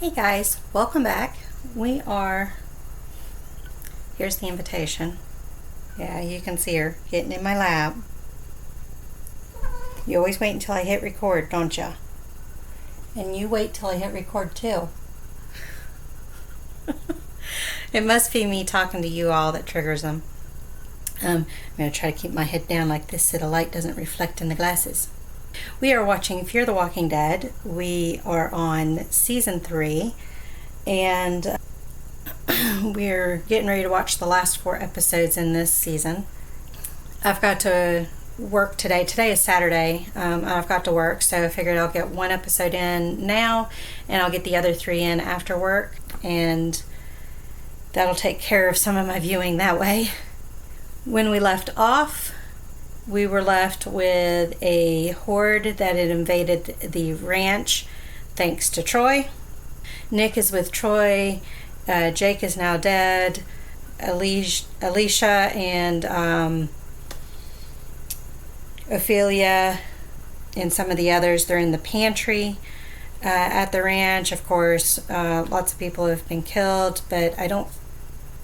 Hey guys, welcome back. Here's the invitation. Yeah, you can see her getting in my lap. You always wait until I hit record, don't ya? And you wait till I hit record too. It must be me talking to you all that triggers them. I'm going to try to keep my head down like this so the light doesn't reflect in the glasses. We are watching Fear the Walking Dead. We are on season 3 and we're getting ready to watch the last 4 episodes in this season. I've got to work today. Today is Saturday. I've got to work, so I figured I'll get 1 episode in now and I'll get the other 3 in after work, and that'll take care of some of my viewing that way. When we left off, we were left with a horde that had invaded the ranch thanks to Troy. Nick is with Troy. Jake is now dead. Alicia and Ophelia and some of the others, they're in the pantry at the ranch. Of course, lots of people have been killed, but I don't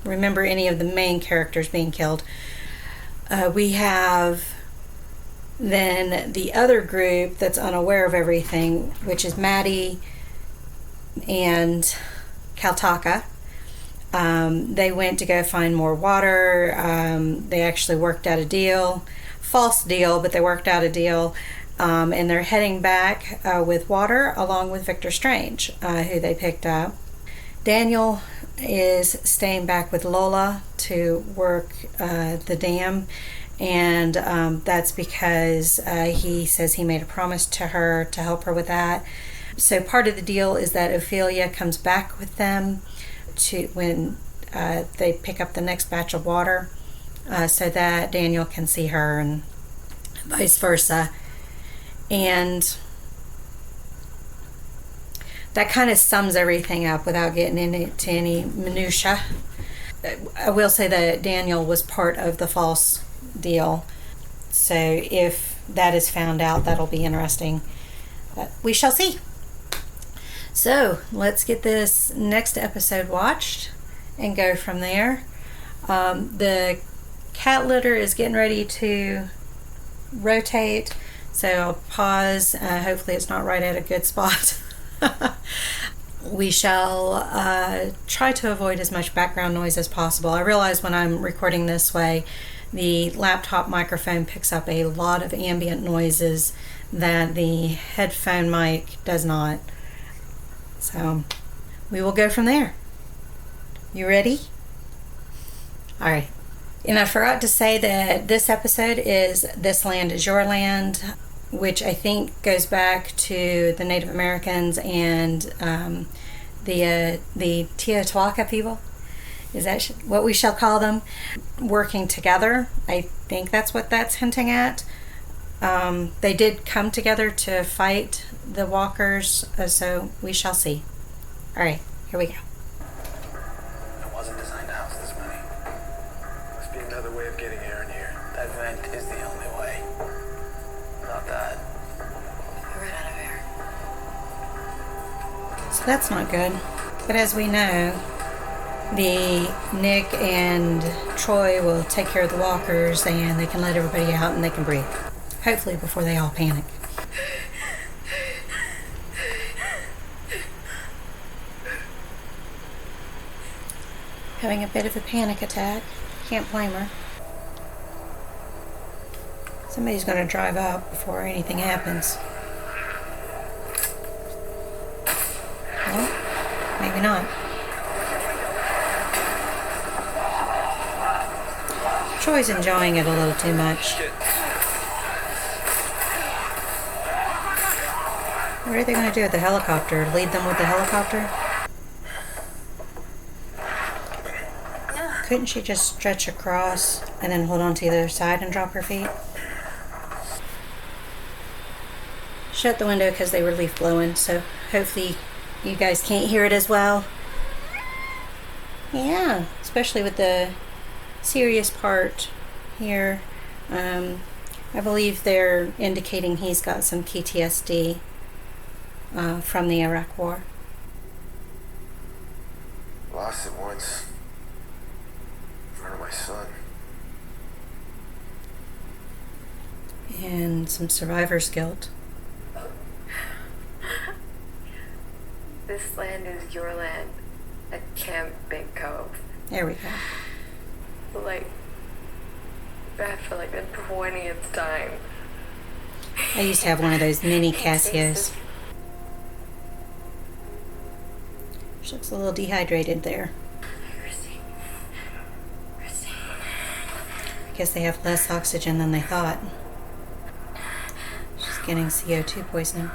remember any of the main characters being killed. We have then the other group that's unaware of everything, which is Maddie and Kaltaka. They went to go find more water. They actually worked out a deal, false deal, but they worked out a deal, and they're heading back with water along with Victor Strange, who they picked up. Daniel is staying back with Lola to work the dam, and that's because he says he made a promise to her to help her with that. So part of the deal is that Ophelia comes back with them when they pick up the next batch of water, so that Daniel can see her and vice versa. And that kind of sums everything up without getting into any minutia. I will say that Daniel was part of the false deal, so if that is found out, that'll be interesting. But we shall see. So let's get this next episode watched and go from there. The cat litter is getting ready to rotate, so I'll pause. Hopefully it's not right at a good spot. We shall try to avoid as much background noise as possible. I realize when I'm recording this way, the laptop microphone picks up a lot of ambient noises that the headphone mic does not. So we will go from there. You ready? All right. And I forgot to say that this episode is This Land Is Your Land, which I think goes back to the Native Americans and the Tiahuanaca people. Is that what we shall call them? Working together. I think that's what that's hinting at. They did come together to fight the walkers, so we shall see. All right, here we go. It wasn't designed to house this many. Must be another way of getting air in here. That vent is the only way. Not that. We ran out of air. So that's not good. But as we know, Nick and Troy will take care of the walkers, and they can let everybody out and they can breathe. Hopefully before they all panic. Having a bit of a panic attack. Can't blame her. Somebody's going to drive up before anything happens. Well, maybe not. Troy's enjoying it a little too much. What are they going to do with the helicopter? Lead them with the helicopter? Couldn't she just stretch across and then hold on to the other side and drop her feet? Shut the window because they were leaf blowing, so hopefully you guys can't hear it as well. Yeah, especially with the serious part here. I believe they're indicating he's got some PTSD from the Iraq War. lost it once. In front of my son. And some survivor's guilt. This land is your land at Camp Big Cove. There we go. Like, that for like the 20th time. I used to have one of those mini Casios. She looks a little dehydrated there. Christine. I guess they have less oxygen than they thought. She's getting CO2 poisoning.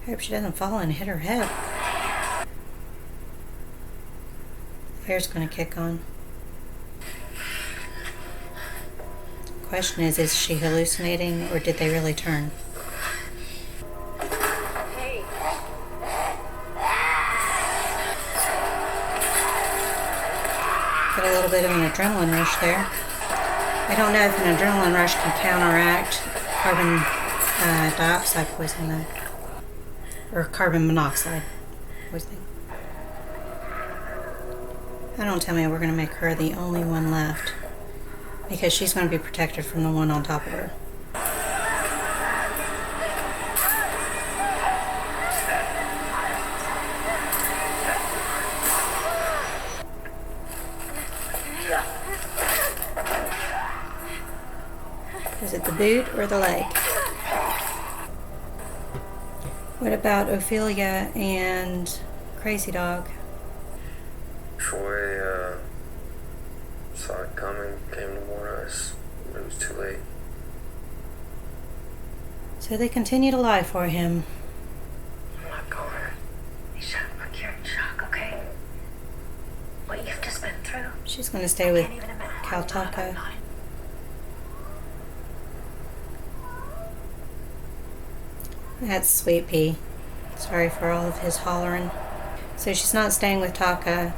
I hope she doesn't fall and hit her head. The air's going to kick on. The question is she hallucinating or did they really turn? Hey. Got a little bit of an adrenaline rush there. I don't know if an adrenaline rush can counteract carbon dioxide poisoning though. Or carbon monoxide poisoning. Oh, don't tell me we're going to make her the only one left. Because she's going to be protected from the one on top of her. Is it the boot or the leg? What about Ophelia and Crazy Dog? Troy, saw it coming, came to warn us, but it was too late. So they continue to lie for him. I'm not going. Isha, look, you're in shock, okay? What you've just been through. She's going to stay with Can't even imagine. Caltaco. That's Sweet Pea. Sorry for all of his hollering. So she's not staying with Taka.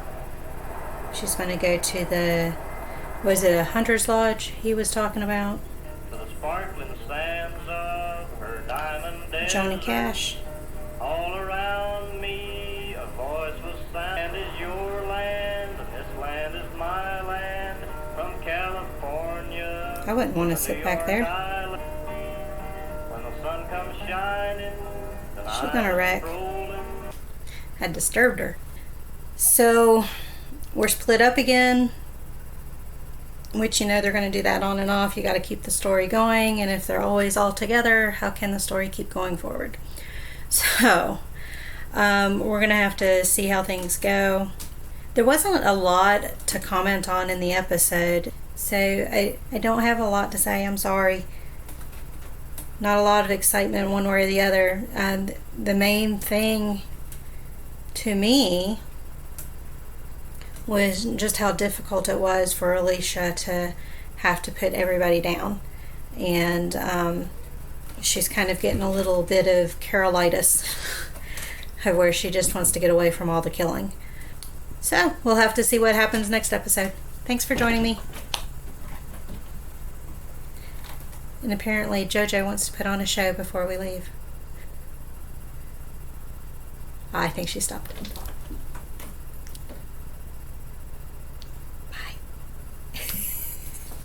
She's going to go to the, was it a hunter's lodge he was talking about? To the sparkling sands of her diamond desert, Johnny Cash. all around me a voice was sound. Is your land, and this land is my land. From California, I wouldn't want to sit back there. when the sun comes shining, the She's gonna wreck. rolling. Had disturbed her. So we're split up again, which you know they're going to do that on and off. You got to keep the story going, and if they're always all together, how can the story keep going forward? So we're going to have to see how things go. There wasn't a lot to comment on in the episode, so I don't have a lot to say. I'm sorry. Not a lot of excitement one way or the other. The main thing to me was just how difficult it was for Alicia to have to put everybody down. And she's kind of getting a little bit of Carolitis where she just wants to get away from all the killing. So we'll have to see what happens next episode. Thanks for joining me. And apparently JoJo wants to put on a show before we leave. I think she stopped.